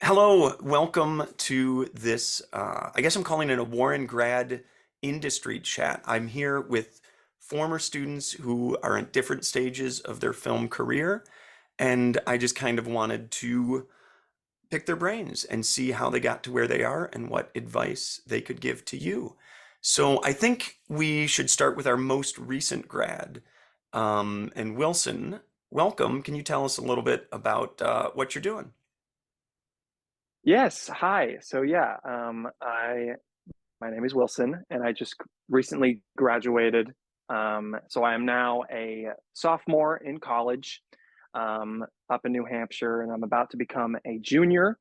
Hello, welcome to this. I guess I'm calling it a Warren Grad Industry Chat. I'm here with former students who are at different stages of their film career, and I just kind of wanted to pick their brains and see how they got to where they are and what advice they could give to you. So I think we should start with our most recent grad. And Wilson, welcome. Can you tell us a little bit about what you're doing? Yes, hi. I my name is Wilson, and I just recently graduated. So I am now a sophomore in college, up in New Hampshire, and I'm about to become a junior.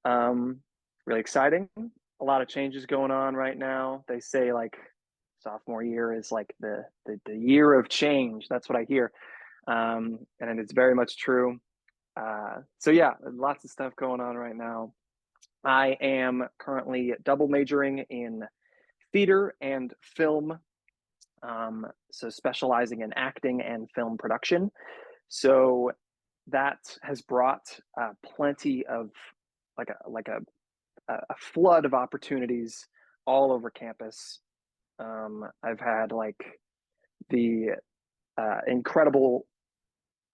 Um, Really exciting. A lot of changes going on right now. They say like sophomore year is like the year of change. That's what I hear, and it's very much true. Lots of stuff going on right now. I am currently double majoring in theater and film, so specializing in acting and film production. So that has brought plenty of like a flood of opportunities all over campus. I've had like the incredible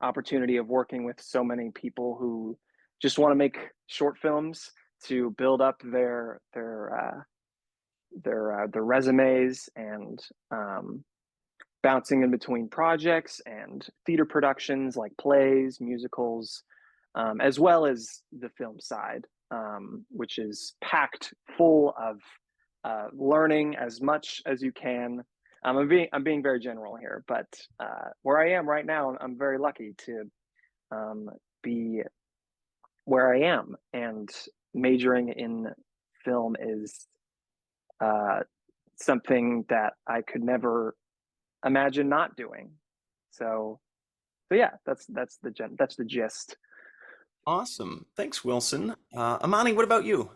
opportunity of working with so many people who just want to make short films to build up their resumes and bouncing in between projects and theater productions like plays, musicals, as well as the film side, which is packed full of learning as much as you can. I'm being very general here, but where I am right now, I'm very lucky to be where I am, and majoring in film is uh, something that I could never imagine not doing. So, that's the gist. Awesome. Thanks, Wilson. Imani, what about you?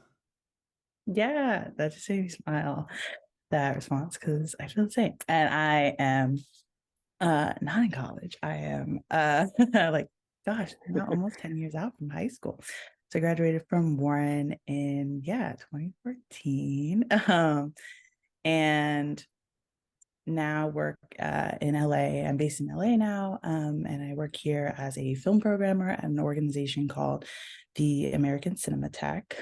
Yeah, that just made me smile, that response, because I feel the same. And I am not in college. I am like, gosh, now almost 10 years out from high school. So I graduated from Warren in 2014. And now work in LA. I'm based in LA now, and I work here as a film programmer at an organization called the American Cinematheque.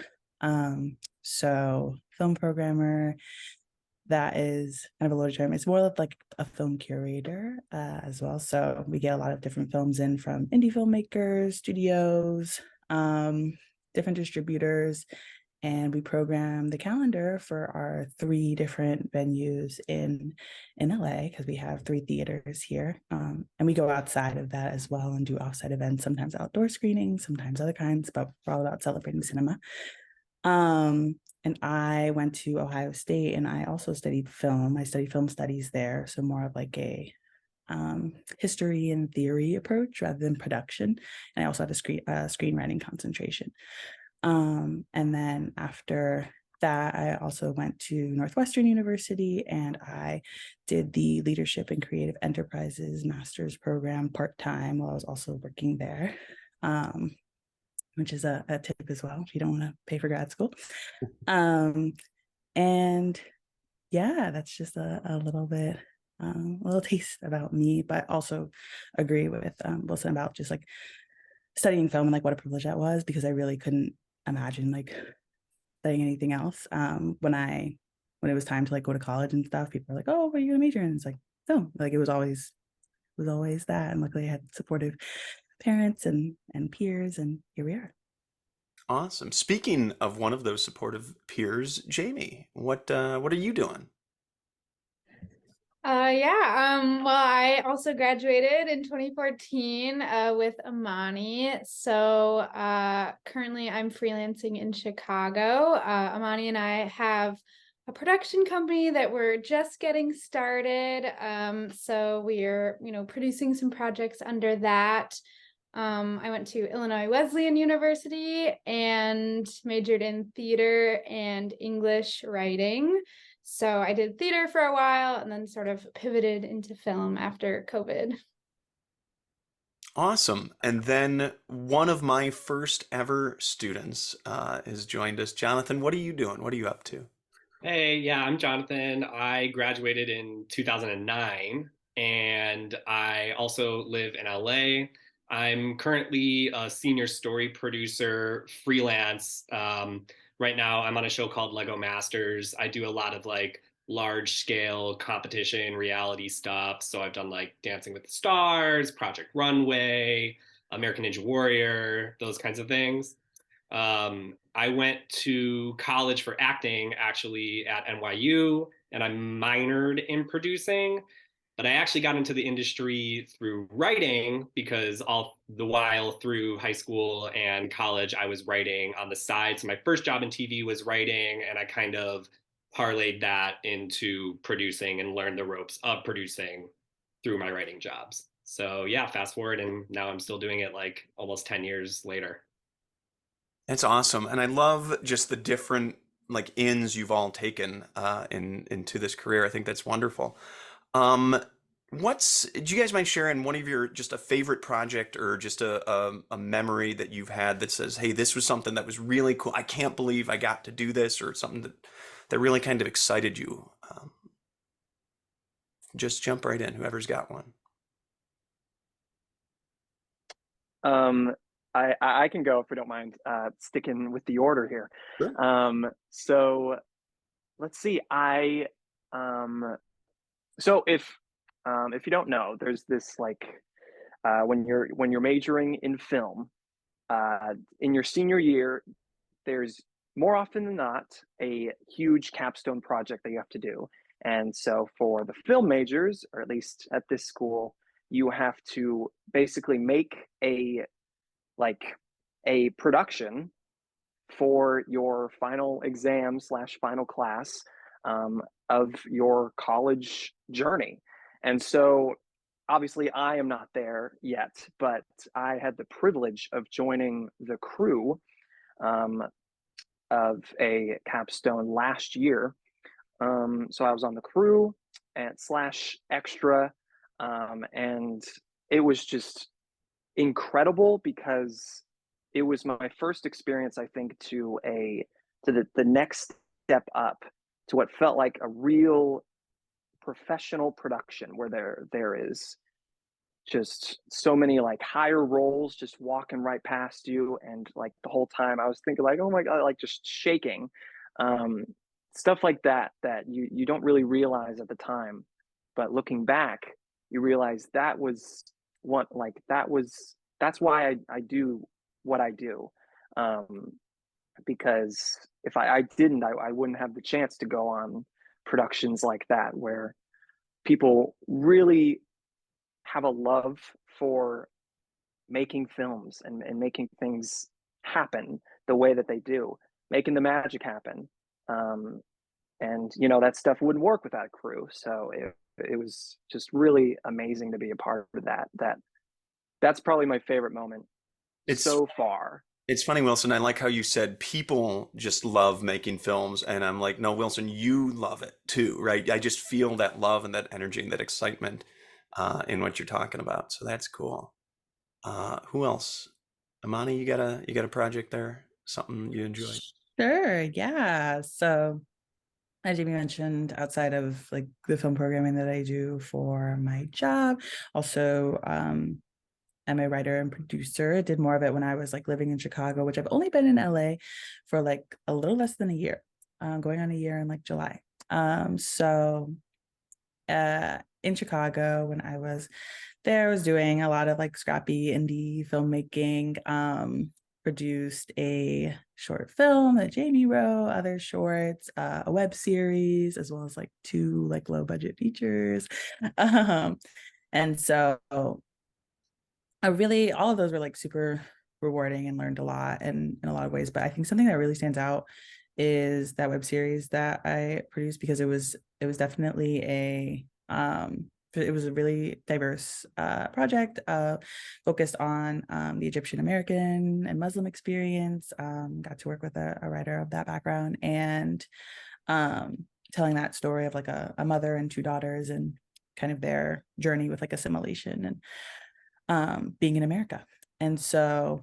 So film programmer, that is kind of a loaded term. It's more of like a film curator as well. So we get a lot of different films in from indie filmmakers, studios, different distributors, and we program the calendar for our three different venues in LA because we have three theaters here, and we go outside of that as well and do offsite events, sometimes outdoor screenings, sometimes other kinds, but we're all about celebrating cinema. And I went to Ohio State, and I also studied film. I studied film studies there, so more of like a history and theory approach rather than production. And I also had a screenwriting concentration. And then after that, I also went to Northwestern University, and I did the Leadership and Creative Enterprises Master's Program part-time while I was also working there, which is a tip as well if you don't want to pay for grad school. And yeah, that's just a little bit, a little taste about me, but also agree with Wilson about just like studying film and like what a privilege that was, because I really couldn't imagine like studying anything else. When it was time to like go to college and stuff, people were like, "Oh, what are you gonna major in?" It's like, no, like it was always that. And luckily I had supportive parents and peers, and here we are. Awesome. Speaking of one of those supportive peers, Jamie, what are you doing? Well, I also graduated in 2014 with Imani. Currently I'm freelancing in Chicago. Imani and I have a production company that we're just getting started. So we're, producing some projects under that. I went to Illinois Wesleyan University and majored in theater and English writing. So I did theater for a while and then sort of pivoted into film after COVID. Awesome. And then one of my first ever students has joined us. Jonathan, what are you doing? What are you up to? Hey, yeah, I'm Jonathan. I graduated in 2009 and I also live in LA. I'm currently a senior story producer, freelance. Right now, I'm on a show called Lego Masters. I do a lot of like large scale competition reality stuff. So I've done like Dancing with the Stars, Project Runway, American Ninja Warrior, those kinds of things. I went to college for acting actually at NYU, and I minored in producing. But I actually got into the industry through writing because all the while through high school and college, I was writing on the side. So my first job in TV was writing, and I kind of parlayed that into producing and learned the ropes of producing through my writing jobs. So yeah, fast forward, and now I'm still doing it like almost 10 years later. That's awesome. And I love just the different like ins you've all taken into this career. I think that's wonderful. Um, do you guys mind sharing one of your just a favorite project or just a memory that you've had that says, hey, this was something that was really cool. I can't believe I got to do this, or something that really kind of excited you. Just jump right in, whoever's got one. Um, I can go if we don't mind sticking with the order here. Sure. So let's see. So if you don't know, there's this like when you're majoring in film, in your senior year, there's more often than not a huge capstone project that you have to do. And so for the film majors, or at least at this school, you have to basically make a like a production for your final exam slash final class of your college journey. And so obviously I am not there yet, but I had the privilege of joining the crew um, of a capstone last year. So I was on the crew and slash extra, and it was just incredible because it was my first experience, I think, to the next step up to what felt like a real professional production where there is just so many like higher roles just walking right past you, and like the whole time I was thinking like, oh my god, like just shaking, um stuff like that you don't really realize at the time, but looking back you realize that was what like that's why I do what I do, um because if I didn't, I wouldn't have the chance to go on productions like that where people really have a love for making films and making things happen the way that they do, making the magic happen. Um, and that stuff wouldn't work without a crew. So it was just really amazing to be a part of that. That's probably my favorite moment It's so far. it's funny, Wilson. I like how you said people just love making films, and I'm like, no, Wilson, you love it too, right? I just feel that love and that energy and that excitement in what you're talking about. So that's cool. Who else? Imani, you got a project there? Something you enjoyed? Sure, yeah. So as Jamie mentioned, outside of like the film programming that I do for my job, also I'm a writer and producer. I did more of it when I was like living in Chicago, which I've only been in LA for like a little less than a year, going on a year in like July. So in Chicago, when I was there, I was doing a lot of like scrappy indie filmmaking, produced a short film that Jamie wrote, other shorts, a web series, as well as like 2 like low budget features. And so all of those were like super rewarding and learned a lot and in a lot of ways. But I think something that really stands out is that web series that I produced, because it was definitely it was a really diverse project focused on the Egyptian American and Muslim experience. Got to work with a writer of that background, and telling that story of like a mother and 2 daughters and kind of their journey with like assimilation. And being in America. And so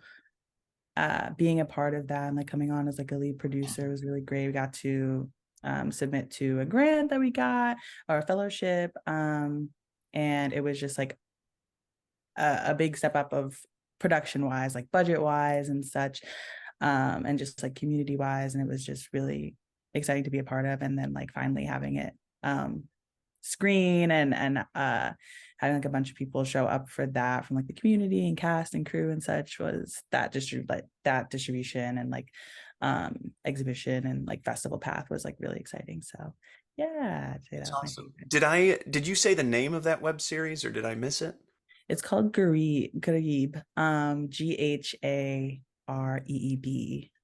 being a part of that and like coming on as like a lead producer was really great. We got to submit to a grant that we got, or a fellowship, and it was just like a big step up of production wise, like budget wise and such, and just like community wise. And it was just really exciting to be a part of. And then like finally having it screen and having like a bunch of people show up for that from like the community and cast and crew and such, was that distribution and like exhibition and like festival path was like really exciting. So yeah, I'd say That's that was my awesome. favorite. Did you say the name of that web series or did I miss it? It's called Ghareeb, Ghareeb.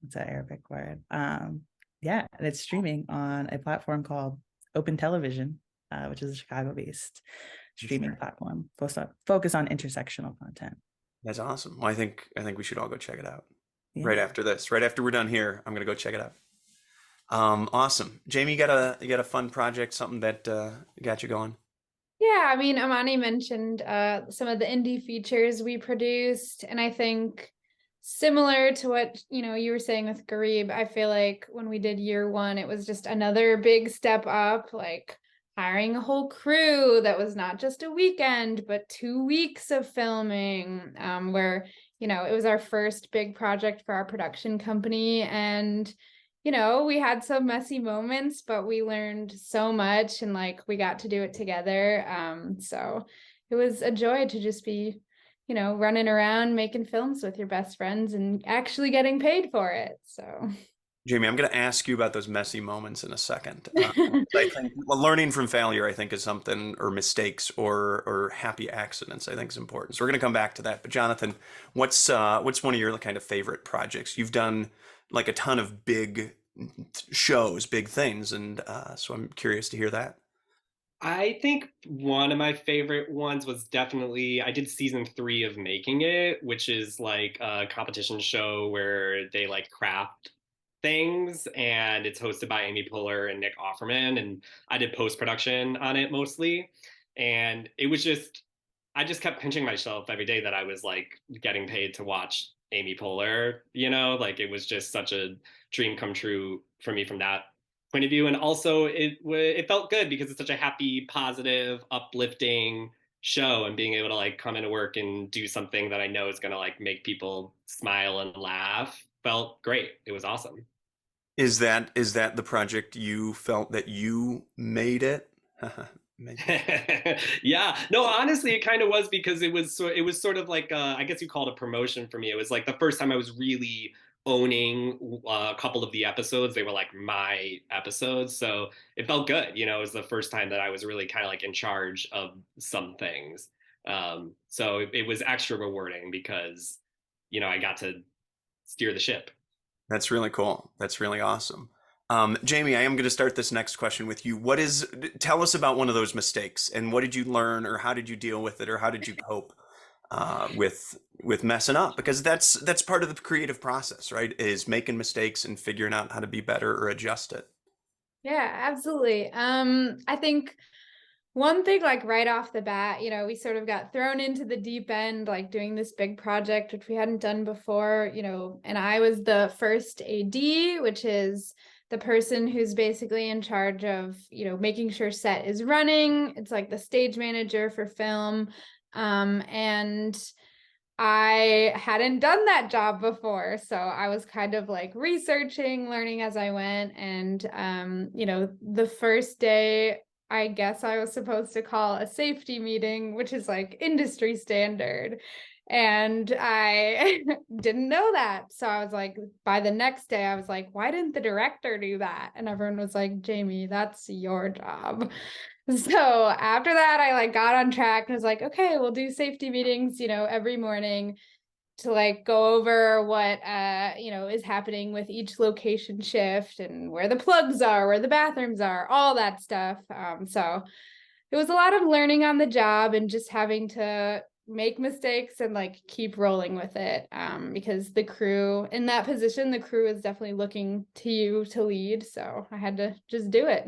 It's an Arabic word. Yeah, and it's streaming on a platform called Open Television, which is a Chicago-based streaming platform focus on intersectional content. That's awesome. Well, I think we should all go check it out Yeah. right after we're done here. I'm gonna go check it out. Awesome. Jamie, you got a fun project, something that got you going? Yeah, I mean, Imani mentioned some of the indie features we produced, and I think similar to what you were saying with Ghareeb, I feel like when we did year one, it was just another big step up, like hiring a whole crew that was not just a weekend, but 2 weeks of filming, where it was our first big project for our production company, and we had some messy moments, but we learned so much and like we got to do it together. So it was a joy to just be, running around making films with your best friends and actually getting paid for it. So Jamie, I'm going to ask you about those messy moments in a second. I think learning from failure, I think, is something, or mistakes, or happy accidents, I think is important. So we're going to come back to that. But Jonathan, what's one of your kind of favorite projects? You've done like a ton of big shows, big things, and so I'm curious to hear that. I think one of my favorite ones was definitely, I did season 3 of Making It, which is like a competition show where they like craft things, and it's hosted by Amy Poehler and Nick Offerman, and I did post-production on it mostly. And it was just, I just kept pinching myself every day that I was like getting paid to watch Amy Poehler, like it was just such a dream come true for me from that point of view. And also it felt good because it's such a happy, positive, uplifting show, and being able to like come into work and do something that I know is going to like make people smile and laugh felt great. It was awesome. Is that the project you felt that you made it? Yeah, no, honestly it kind of was, because it was sort of like I guess you call it a promotion for me. It was like the first time I was really owning a couple of the episodes. They were like my episodes, so it felt good. It was the first time that I was really kind of like in charge of some things. So it was extra rewarding because I got to steer the ship. That's really cool. That's really awesome. Jamie, I am going to start this next question with you. Tell us about one of those mistakes, and what did you learn, or how did you deal with it, or how did you cope with messing up? Because that's part of the creative process, right? Is making mistakes and figuring out how to be better or adjust it. Yeah, absolutely. I think one thing, like right off the bat, we sort of got thrown into the deep end, like doing this big project, which we hadn't done before, and I was the first AD, which is the person who's basically in charge of, making sure set is running. It's like the stage manager for film. And I hadn't done that job before. So I was kind of like researching, learning as I went. And, the first day, I guess I was supposed to call a safety meeting, which is like industry standard. And I didn't know that. So I was like, by the next day, I was like, why didn't the director do that? And everyone was like, Jamie, that's your job. So after that, I like got on track and was like, okay, we'll do safety meetings, every morning to like go over what is happening with each location shift and where the plugs are, where the bathrooms are, all that stuff. So it was a lot of learning on the job and just having to make mistakes and like keep rolling with it, because the crew in that position, the crew is definitely looking to you to lead. So I had to just do it.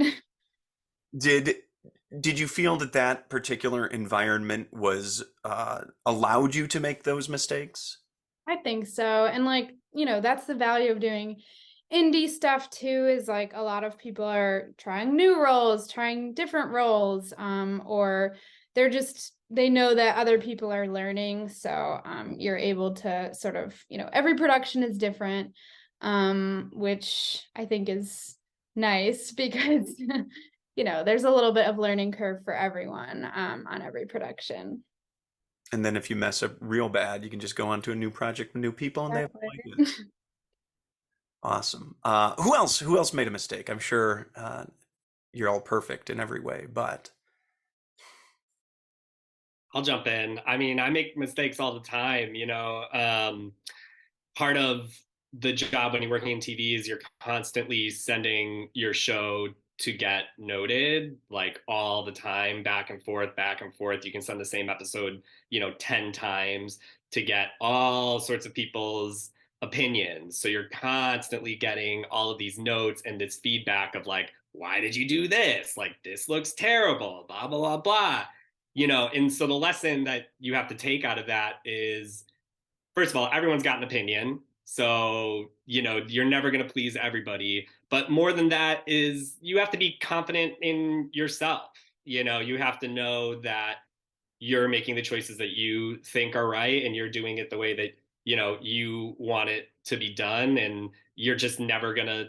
Did you feel that that particular environment was allowed you to make those mistakes? I think so. And like, that's the value of doing indie stuff too, is like a lot of people are trying new roles, trying different roles, or they know that other people are learning. So you're able to sort of, every production is different, which I think is nice because, there's a little bit of learning curve for everyone on every production. And then if you mess up real bad, you can just go on to a new project with new people and they have no idea. Exactly. Awesome. Who else? Who else made a mistake? I'm sure you're all perfect in every way, but I'll jump in. I mean, I make mistakes all the time, part of the job when you're working in TV is you're constantly sending your show to get noted, like all the time, back and forth, back and forth. You can send the same episode, 10 times to get all sorts of people's opinions. So you're constantly getting all of these notes and this feedback of like, why did you do this? Like, this looks terrible, blah, blah, blah, blah. And so the lesson that you have to take out of that is, first of all, everyone's got an opinion. So, you're never going to please everybody. But more than that is you have to be confident in yourself. You have to know that you're making the choices that you think are right and you're doing it the way that, you want it to be done. And you're just never going to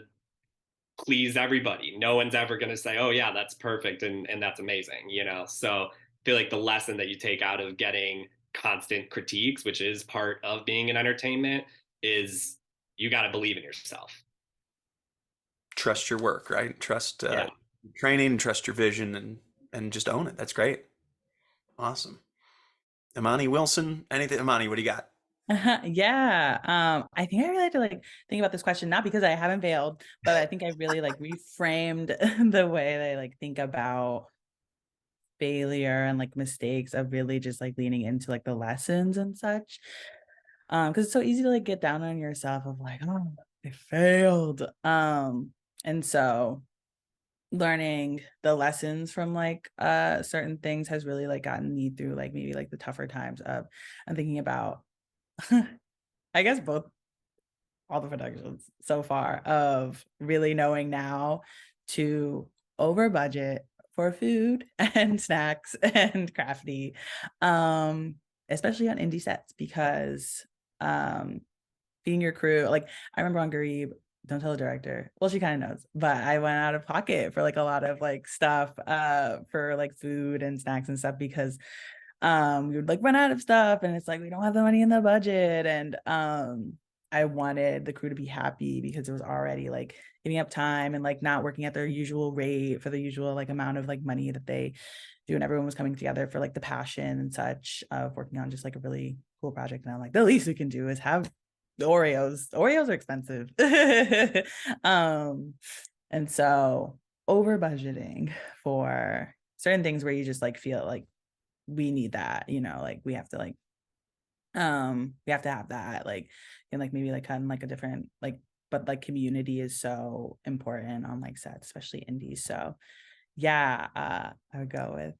please everybody. No one's ever going to say, oh, yeah, that's perfect. And that's amazing, So I feel like the lesson that you take out of getting constant critiques, which is part of being in entertainment, is you got to believe in yourself. trust your work, right? Trust Yeah. training, trust your vision, and just own it. That's great. Awesome. Imani, Wilson, anything? Imani, what do you got? Yeah. I think I really had to like think about this question, not because I haven't failed, but I think I really like reframed the way that I like think about failure and like mistakes, of really just like leaning into like the lessons and such. Because it's so easy to like get down on yourself of like, oh, I failed. And so learning the lessons from like certain things has really like gotten me through like maybe like the tougher times of, I'm thinking about I guess both, all the productions so far, of really knowing now to over budget for food and snacks and crafty, especially on indie sets, because feeding your crew, like I remember on Garib, don't tell the director, well, she kind of knows, but I went out of pocket for like a lot of like stuff for like food and snacks and stuff, because we would like run out of stuff and it's like we don't have the money in the budget. And I wanted the crew to be happy because it was already like giving up time and like not working at their usual rate for the usual like amount of like money that they do, and everyone was coming together for like the passion and such of working on just like a really cool project. And I'm like, the least we can do is have the Oreos are expensive. And so over budgeting for certain things where you just like feel like we need that, like we have to like we have to have that, like, and like maybe like kind of like a different like, but like community is so important on like sets, especially indies. So yeah, I would go with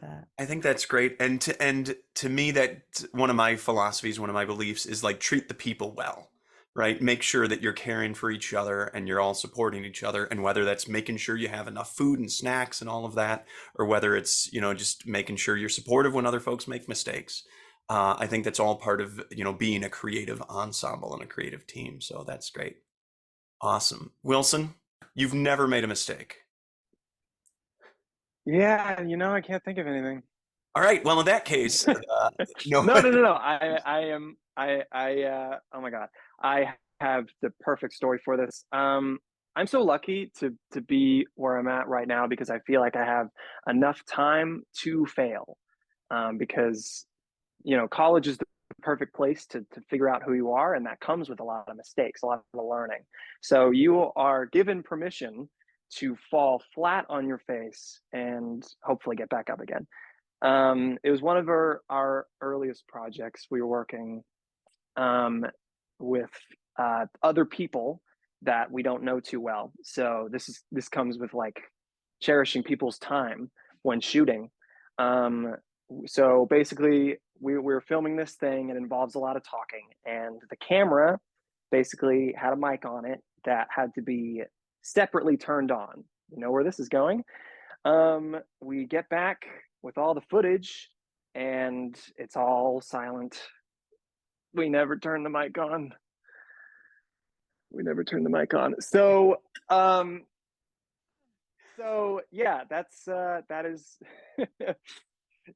that. I think that's great. And to me, that one of my philosophies, one of my beliefs is like treat the people well, right? Make sure that you're caring for each other and you're all supporting each other. And whether that's making sure you have enough food and snacks and all of that, or whether it's, just making sure you're supportive when other folks make mistakes. I think that's all part of, being a creative ensemble and a creative team. So that's great. Awesome. Wilson, you've never made a mistake. Yeah, I can't think of anything. All right. Well, in that case, no. No. Oh my God. I have the perfect story for this. I'm so lucky to be where I'm at right now because I feel like I have enough time to fail. Because college is the perfect place to figure out who you are, and that comes with a lot of mistakes, a lot of learning. So you are given permission to fall flat on your face and hopefully get back up again. It was one of our earliest projects. We were working with other people that we don't know too well. So this comes with like cherishing people's time. when shooting. So basically, we're filming this thing. It involves a lot of talking, and the camera basically had a mic on it that had to be separately turned on. You know where this is going? We get back with all the footage, and it's all silent. We never turn the mic on. So yeah, that is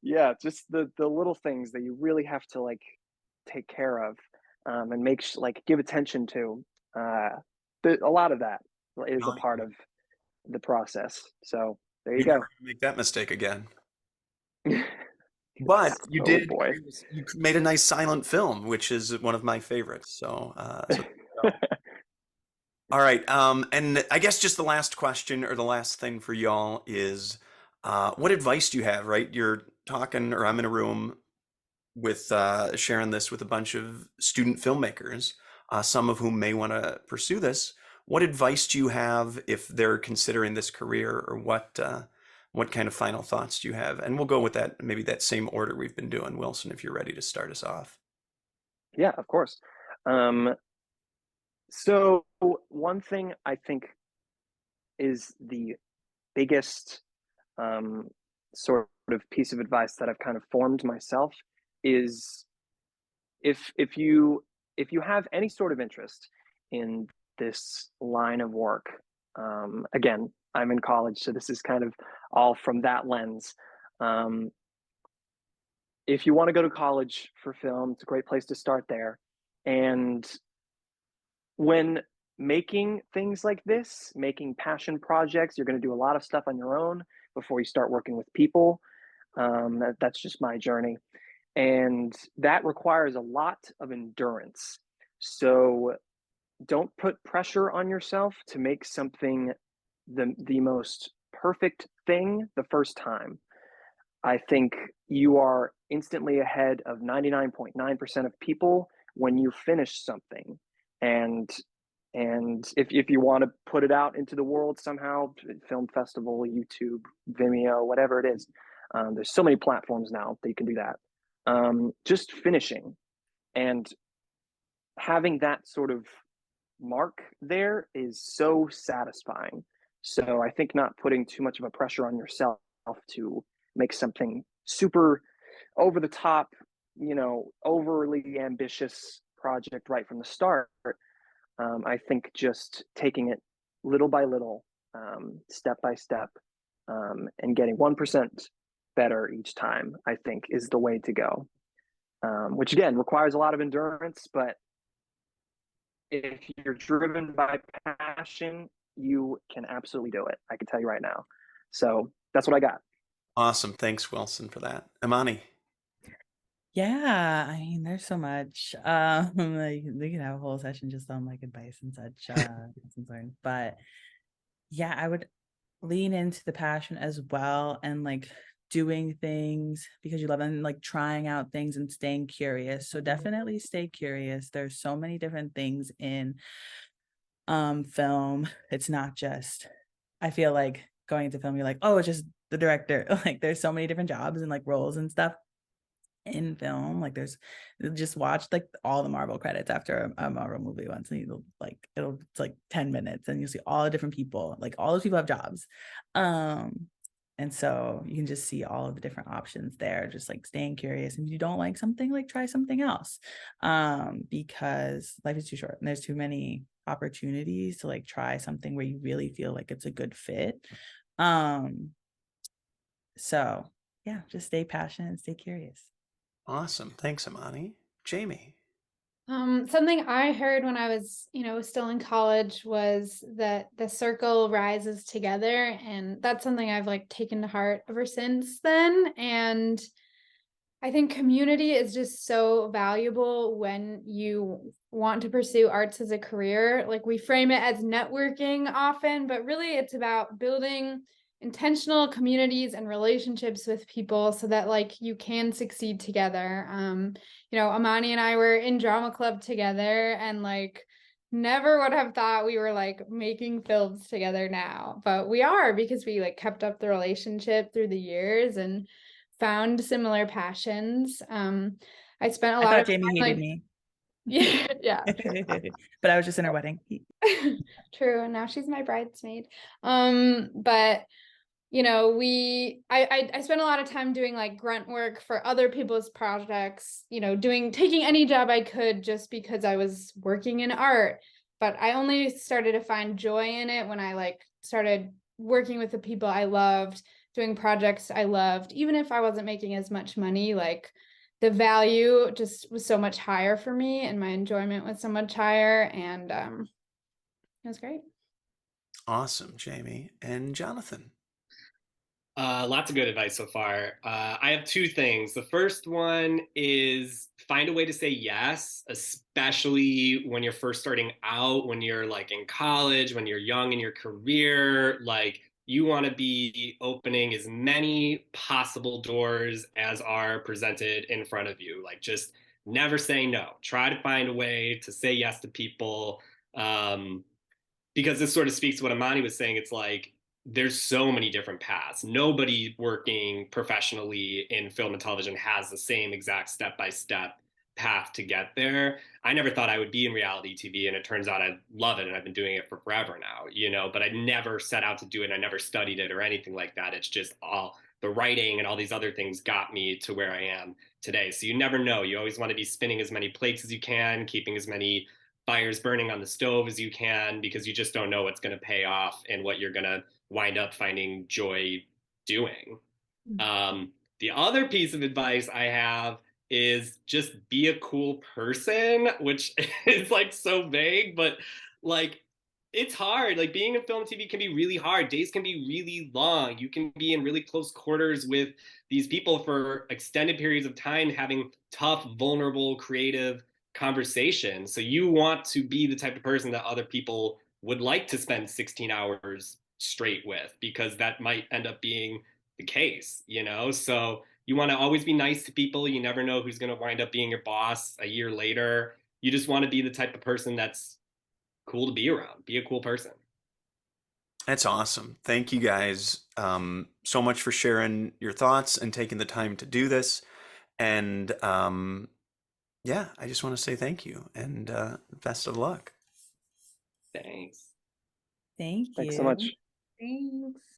yeah, just the little things that you really have to like take care of, and like give attention to. A lot of that is a No, part of the process. So there you you're never go. gonna make that mistake again. But you Oh did, boy. you made a nice silent film, which is one of my favorites. So there you go. All right. And I guess just the last question or the last thing for y'all is, what advice do you have, right? You're talking, or I'm in a room with sharing this with a bunch of student filmmakers, some of whom may want to pursue this. What advice do you have if they're considering this career, or what kind of final thoughts do you have? And we'll go with that, maybe that same order we've been doing. Wilson, if you're ready to start us off. Yeah, of course. So one thing I think is the biggest sort of piece of advice that I've kind of formed myself is if you have any sort of interest in this line of work, again, I'm in college, so this is kind of all from that lens. If you want to go to college for film, it's a great place to start there. And when making things like this, making passion projects, you're going to do a lot of stuff on your own before you start working with people. That's just my journey. And that requires a lot of endurance. So don't put pressure on yourself to make something the most perfect thing the first time. I think you are instantly ahead of 99.9% of people when you finish something. And if you want to put it out into the world somehow, film festival, YouTube, Vimeo, whatever it is, there's so many platforms now that you can do that. Just finishing and having that sort of mark there is so satisfying. So I think not putting too much of a pressure on yourself to make something super over the top, overly ambitious project right from the start. I think just taking it little by little, step by step, and getting 1% better each time, I think is the way to go. Which again requires a lot of endurance, but if you're driven by passion, you can absolutely do it. I can tell you right now. So that's what I got. Awesome. Thanks, Wilson, for that. Imani. Yeah, I mean, there's so much. Like we could have a whole session just on like advice and such. But yeah, I would lean into the passion as well, and like doing things because you love them, like trying out things and staying curious. So definitely stay curious. There's so many different things in film. It's not just, I feel like going into film, you're like, oh, it's just the director. Like there's so many different jobs and like roles and stuff in film. Like there's, just watch like all the Marvel credits after a Marvel movie once, and it's like 10 minutes and you'll see all the different people, like all those people have jobs. And so you can just see all of the different options there, just like staying curious. And if you don't like something, like try something else, because life is too short and there's too many opportunities to like try something where you really feel like it's a good fit. So yeah, just stay passionate and stay curious. Awesome. Thanks, Imani. Jamie. Something I heard when I was, still in college was that the circle rises together, and that's something I've like taken to heart ever since then. And I think community is just so valuable when you want to pursue arts as a career. Like we frame it as networking often, but really it's about building intentional communities and relationships with people so that like you can succeed together. Imani and I were in drama club together, and like never would have thought we were like making films together now, but we are because we like kept up the relationship through the years and found similar passions. I spent a I lot thought of Jamie time hated like me, yeah. but I was just in her wedding. True, and now she's my bridesmaid. But you know, I spent a lot of time doing like grunt work for other people's projects, you know, taking any job I could just because I was working in art. But I only started to find joy in it when I like started working with the people I loved, doing projects I loved, even if I wasn't making as much money, like the value just was so much higher for me and my enjoyment was so much higher. And it was great. Awesome, Jamie. And Jonathan? Lots of good advice so far. I have two things. The first one is find a way to say yes, especially when you're first starting out, when you're like in college, when you're young in your career. Like, you want to be opening as many possible doors as are presented in front of you. Like, just never say no. Try to find a way to say yes to people. Because this sort of speaks to what Imani was saying. It's like there's so many different paths. Nobody working professionally in film and television has the same exact step-by-step path to get there. I never thought I would be in reality TV, and it turns out I love it, and I've been doing it for forever now, you know, but I never set out to do it. I never studied it or anything like that. It's just all the writing and all these other things got me to where I am today. So you never know. You always want to be spinning as many plates as you can, keeping as many fires burning on the stove as you can, because you just don't know what's going to pay off and what you're going to wind up finding joy doing. The other piece of advice I have is just be a cool person, which is like so vague, but like it's hard. Like, being in film and TV can be really hard. Days can be really long. You can be in really close quarters with these people for extended periods of time, having tough, vulnerable, creative conversations. So you want to be the type of person that other people would like to spend 16 hours straight with, because that might end up being the case, you know? So you want to always be nice to people. You never know who's going to wind up being your boss a year later. You just want to be the type of person that's cool to be around. Be a cool person. That's awesome. Thank you guys so much for sharing your thoughts and taking the time to do this. And yeah, I just want to say thank you and best of luck. Thanks. Thank Thanks so you. much. Thanks.